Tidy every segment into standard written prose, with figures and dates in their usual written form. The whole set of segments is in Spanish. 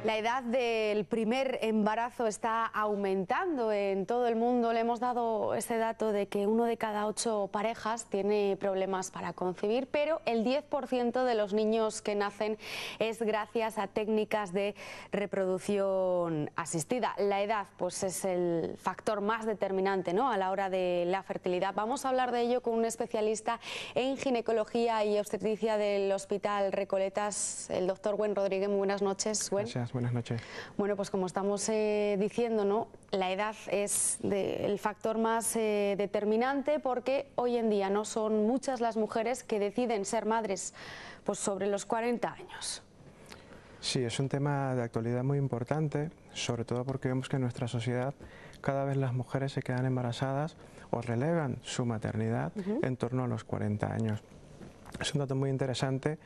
La edad del primer embarazo está aumentando en todo el mundo. Le hemos dado ese dato de que 1 de cada 8 parejas tiene problemas para concebir, pero el 10% de los niños que nacen es gracias a técnicas de reproducción asistida. La edad, pues, es el factor más determinante, ¿no?, a la hora de la fertilidad. Vamos a hablar de ello con un especialista en ginecología y obstetricia del Hospital Recoletas, el doctor Gwen Rodríguez. Muy buenas noches, Gwen. Gracias, buenas noches. Bueno, pues como estamos diciendo, ¿no?, la edad es el factor más determinante, porque hoy en día no son muchas las mujeres que deciden ser madres pues sobre los 40 años. Sí, es un tema de actualidad muy importante, sobre todo porque vemos que en nuestra sociedad cada vez las mujeres se quedan embarazadas o relevan su maternidad en torno a los 40 años. Es un dato muy interesante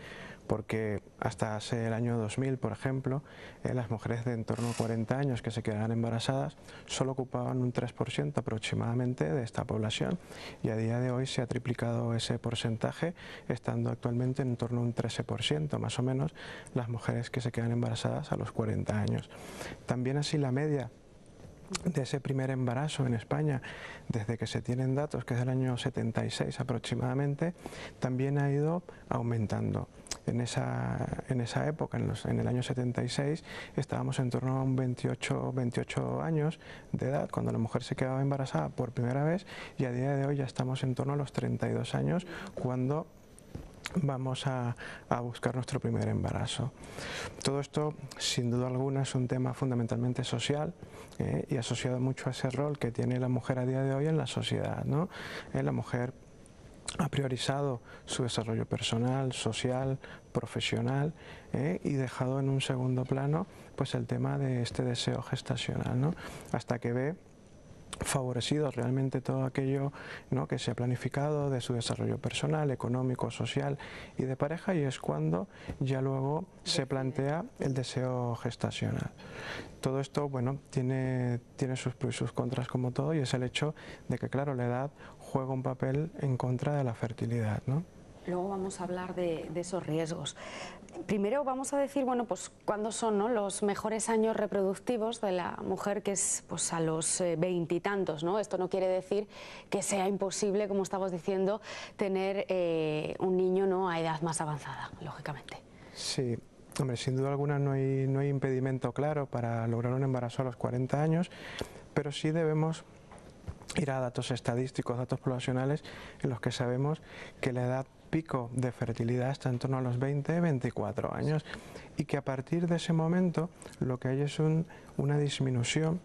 porque hasta hace el año 2000, por ejemplo, las mujeres de en torno a 40 años que se quedaban embarazadas solo ocupaban un 3% aproximadamente de esta población, y a día de hoy se ha triplicado ese porcentaje, estando actualmente en torno a un 13% más o menos las mujeres que se quedan embarazadas a los 40 años. También así la media de ese primer embarazo en España, desde que se tienen datos, que es del año 76 aproximadamente, también ha ido aumentando. En esa época, en el año 76, estábamos en torno a un 28 años de edad cuando la mujer se quedaba embarazada por primera vez, y a día de hoy ya estamos en torno a los 32 años cuando vamos a buscar nuestro primer embarazo. Todo esto, sin duda alguna, es un tema fundamentalmente social y asociado mucho a ese rol que tiene la mujer a día de hoy en la sociedad, ¿no? La mujer ha priorizado su desarrollo personal, social, profesional, y dejado en un segundo plano pues el tema de este deseo gestacional, ¿no?, hasta que ve favorecido realmente todo aquello, ¿no?, que se ha planificado de su desarrollo personal, económico, social y de pareja, y es cuando ya luego se plantea el deseo gestacional. Todo esto, bueno, tiene sus pros y sus contras como todo, y es el hecho de que, claro, la edad juega un papel en contra de la fertilidad, ¿no? Luego vamos a hablar de esos riesgos. Primero vamos a decir, bueno, pues cuándo son, ¿no?, los mejores años reproductivos de la mujer, que es pues a los 20 y tantos, ¿no? Esto no quiere decir que sea imposible, como estamos diciendo, tener un niño, ¿no?, a edad más avanzada, lógicamente. Sí. Hombre, sin duda alguna no hay impedimento claro para lograr un embarazo a los 40 años, pero sí debemos ir a datos estadísticos, datos poblacionales, en los que sabemos que la edad pico de fertilidad está en torno a los 20-24 años, y que a partir de ese momento lo que hay es una disminución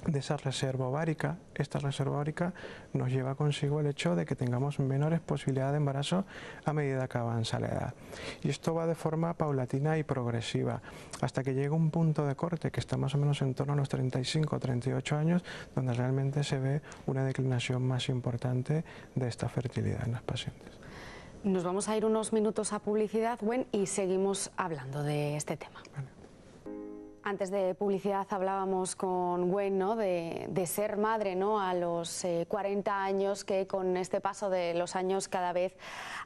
de esa reserva ovárica. Esta reserva ovárica nos lleva consigo el hecho de que tengamos menores posibilidades de embarazo a medida que avanza la edad. Y esto va de forma paulatina y progresiva, hasta que llega un punto de corte que está más o menos en torno a los 35 o 38 años, donde realmente se ve una declinación más importante de esta fertilidad en las pacientes. Nos vamos a ir unos minutos a publicidad, Gwen, y seguimos hablando de este tema. Vale. Antes de publicidad hablábamos con Gwen, ¿no?, de ser madre, ¿no?, a los 40 años, que con este paso de los años cada vez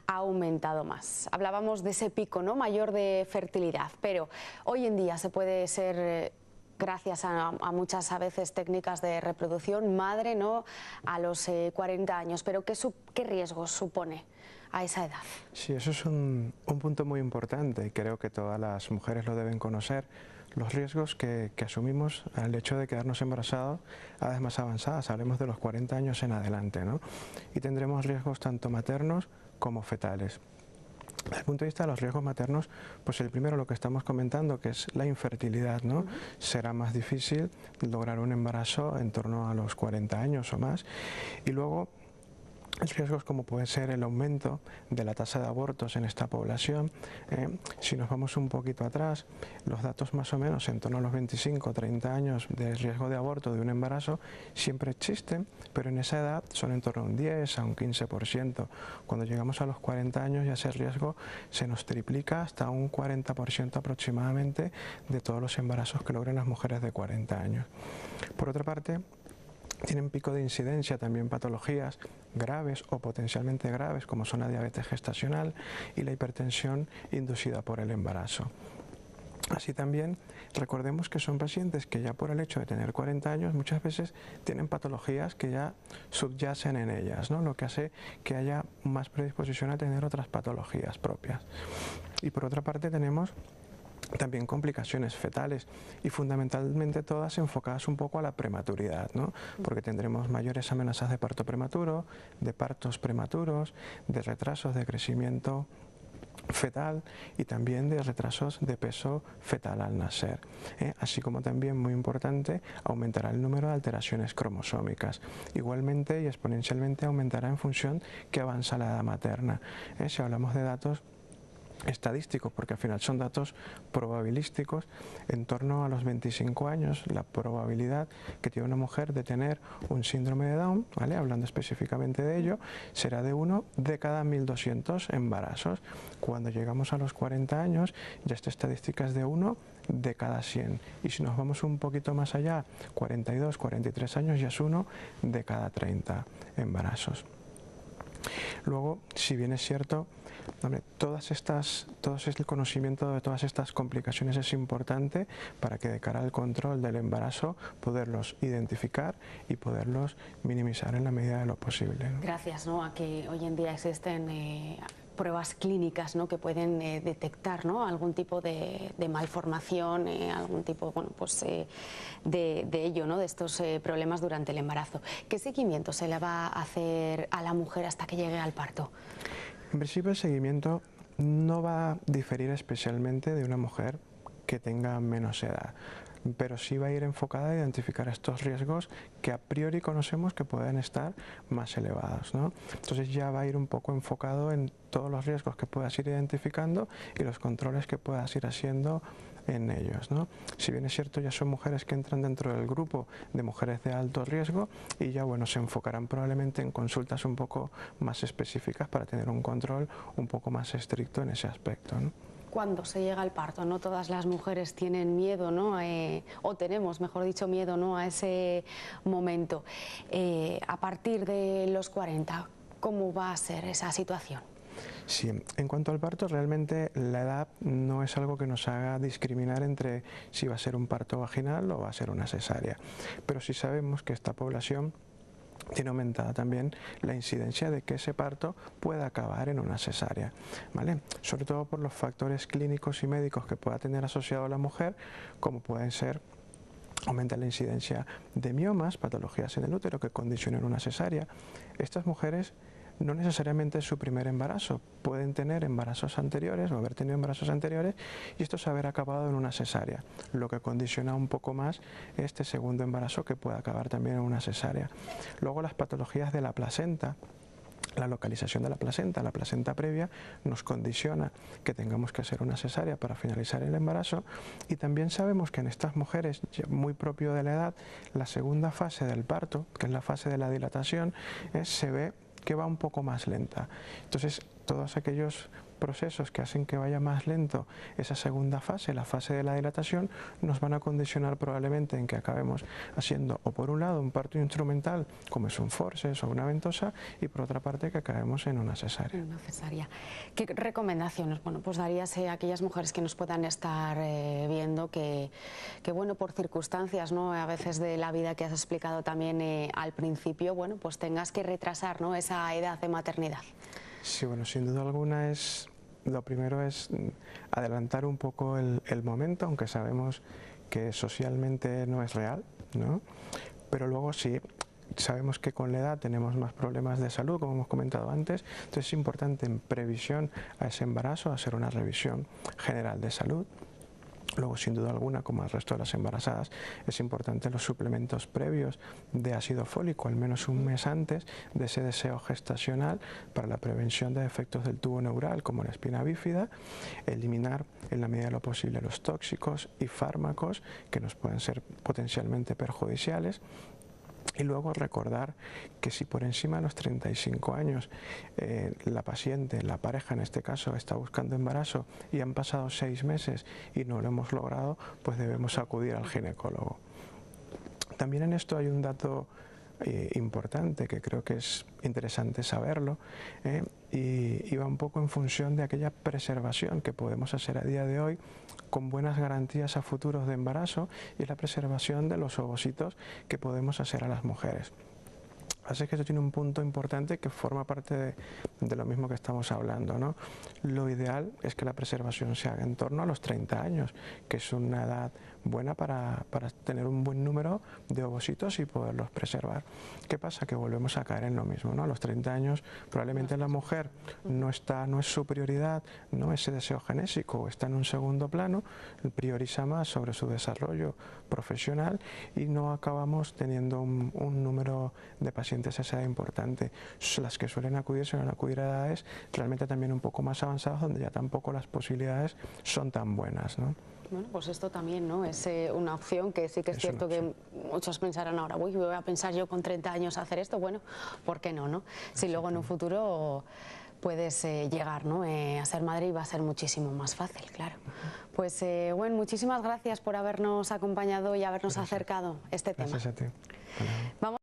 ha aumentado más. Hablábamos de ese pico, ¿no?, mayor de fertilidad, pero hoy en día se puede ser, gracias a muchas a veces técnicas de reproducción, madre, ¿no?, a los 40 años. Pero ¿qué riesgos supone a esa edad? Sí, eso es un punto muy importante, y creo que todas las mujeres lo deben conocer. Los riesgos que asumimos al hecho de quedarnos embarazados a edades más avanzadas, hablemos de los 40 años en adelante, ¿no? Y tendremos riesgos tanto maternos como fetales. Desde el punto de vista de los riesgos maternos, pues el primero, lo que estamos comentando, que es la infertilidad, ¿no? Será más difícil lograr un embarazo en torno a los 40 años o más. Y luego riesgos como puede ser el aumento de la tasa de abortos en esta población. Si nos vamos un poquito atrás, los datos más o menos en torno a los 25 o 30 años de riesgo de aborto de un embarazo siempre existen, pero en esa edad son en torno a un 10 a un 15%. Cuando llegamos a los 40 años ya ese riesgo se nos triplica hasta un 40% aproximadamente de todos los embarazos que logran las mujeres de 40 años. Por otra parte, tienen pico de incidencia también patologías graves o potencialmente graves, como son la diabetes gestacional y la hipertensión inducida por el embarazo. Así también, recordemos que son pacientes que ya por el hecho de tener 40 años muchas veces tienen patologías que ya subyacen en ellas, ¿no? Lo que hace que haya más predisposición a tener otras patologías propias. Y por otra parte tenemos también complicaciones fetales y fundamentalmente todas enfocadas un poco a la prematuridad, ¿no? Porque tendremos mayores amenazas de parto prematuro, de partos prematuros, de retrasos de crecimiento fetal y también de retrasos de peso fetal al nacer, así como también, muy importante, aumentará el número de alteraciones cromosómicas. Igualmente y exponencialmente aumentará en función que avanza la edad materna. Si hablamos de datos estadísticos, porque al final son datos probabilísticos, en torno a los 25 años la probabilidad que tiene una mujer de tener un síndrome de Down, ¿vale?, hablando específicamente de ello, será de 1 de cada 1200 embarazos. Cuando llegamos a los 40 años ya esta estadística es de 1 de cada 100, y si nos vamos un poquito más allá, 42, 43 años, ya es 1 de cada 30 embarazos. Luego, si bien es cierto, todo el conocimiento de todas estas complicaciones es importante para que de cara al control del embarazo poderlos identificar y poderlos minimizar en la medida de lo posible, ¿no? Gracias, ¿no?, a que hoy en día existen pruebas clínicas, ¿no?, que pueden detectar, ¿no?, algún tipo de malformación, algún tipo, bueno, pues, de ello, ¿no?, de estos problemas durante el embarazo. ¿Qué seguimiento se le va a hacer a la mujer hasta que llegue al parto? En principio el seguimiento no va a diferir especialmente de una mujer que tenga menos edad, pero sí va a ir enfocada a identificar estos riesgos que a priori conocemos que pueden estar más elevados, ¿no? Entonces ya va a ir un poco enfocado en todos los riesgos que puedas ir identificando y los controles que puedas ir haciendo en ellos, ¿no? Si bien es cierto, ya son mujeres que entran dentro del grupo de mujeres de alto riesgo y ya, bueno, se enfocarán probablemente en consultas un poco más específicas para tener un control un poco más estricto en ese aspecto, ¿no? Cuando se llega al parto, no todas las mujeres tienen miedo, ¿no?, o tenemos, mejor dicho, miedo, ¿no?, a ese momento. A partir de los 40, ¿cómo va a ser esa situación? Sí, en cuanto al parto, realmente la edad no es algo que nos haga discriminar entre si va a ser un parto vaginal o va a ser una cesárea, pero sí sabemos que esta población tiene aumentada también la incidencia de que ese parto pueda acabar en una cesárea, ¿vale? Sobre todo por los factores clínicos y médicos que pueda tener asociado a la mujer, como pueden ser: aumenta la incidencia de miomas, patologías en el útero que condicionan una cesárea. Estas mujeres no necesariamente es su primer embarazo, pueden tener embarazos anteriores o haber tenido embarazos anteriores y estos haber acabado en una cesárea, lo que condiciona un poco más este segundo embarazo que puede acabar también en una cesárea. Luego las patologías de la placenta, la localización de la placenta previa, nos condiciona que tengamos que hacer una cesárea para finalizar el embarazo, y también sabemos que en estas mujeres, muy propio de la edad, la segunda fase del parto, que es la fase de la dilatación, se ve que va un poco más lenta. Entonces, todos aquellos procesos que hacen que vaya más lento esa segunda fase, la fase de la dilatación, nos van a condicionar probablemente en que acabemos haciendo, o por un lado, un parto instrumental, como es un forceps o una ventosa, y por otra parte que acabemos en una cesárea. Una cesárea. ¿Qué recomendaciones, bueno, pues darías a aquellas mujeres que nos puedan estar viendo que, bueno, por circunstancias, ¿no?, a veces de la vida que has explicado también al principio, bueno, pues tengas que retrasar, ¿no?, esa edad de maternidad? Sí, bueno, sin duda alguna lo primero es adelantar un poco el momento, aunque sabemos que socialmente no es real, ¿no? Pero luego sí, sabemos que con la edad tenemos más problemas de salud, como hemos comentado antes, entonces es importante, en previsión a ese embarazo, hacer una revisión general de salud. Luego, sin duda alguna, como el resto de las embarazadas, es importante los suplementos previos de ácido fólico, al menos un mes antes de ese deseo gestacional, para la prevención de defectos del tubo neural, como la espina bífida, eliminar en la medida de lo posible los tóxicos y fármacos que nos pueden ser potencialmente perjudiciales. Y luego recordar que si por encima de los 35 años la paciente, la pareja en este caso, está buscando embarazo y han pasado 6 meses y no lo hemos logrado, pues debemos acudir al ginecólogo. También en esto hay un dato importante, que creo que es interesante saberlo, y va un poco en función de aquella preservación que podemos hacer a día de hoy con buenas garantías a futuros de embarazo, y la preservación de los ovocitos que podemos hacer a las mujeres. Así que eso tiene un punto importante que forma parte de lo mismo que estamos hablando, ¿no? Lo ideal es que la preservación se haga en torno a los 30 años, que es una edad buena para tener un buen número de ovocitos y poderlos preservar. ¿Qué pasa? Que volvemos a caer en lo mismo, ¿no? A los 30 años probablemente la mujer no es su prioridad, no ese deseo genésico, está en un segundo plano, prioriza más sobre su desarrollo profesional y no acabamos teniendo un número de pacientes a esa edad importante. Las que suelen acudir a edades realmente también un poco más avanzadas, donde ya tampoco las posibilidades son tan buenas, ¿no? Bueno, pues esto también, ¿no? Es una opción que sí que es cierto que muchos pensarán ahora, uy, voy a pensar yo con 30 años a hacer esto. Bueno, ¿por qué no, no? Si luego en un futuro puedes llegar, ¿no? A ser madre, y va a ser muchísimo más fácil, claro. Pues bueno, muchísimas gracias por habernos acompañado y habernos acercado este tema. Gracias a ti. Vamos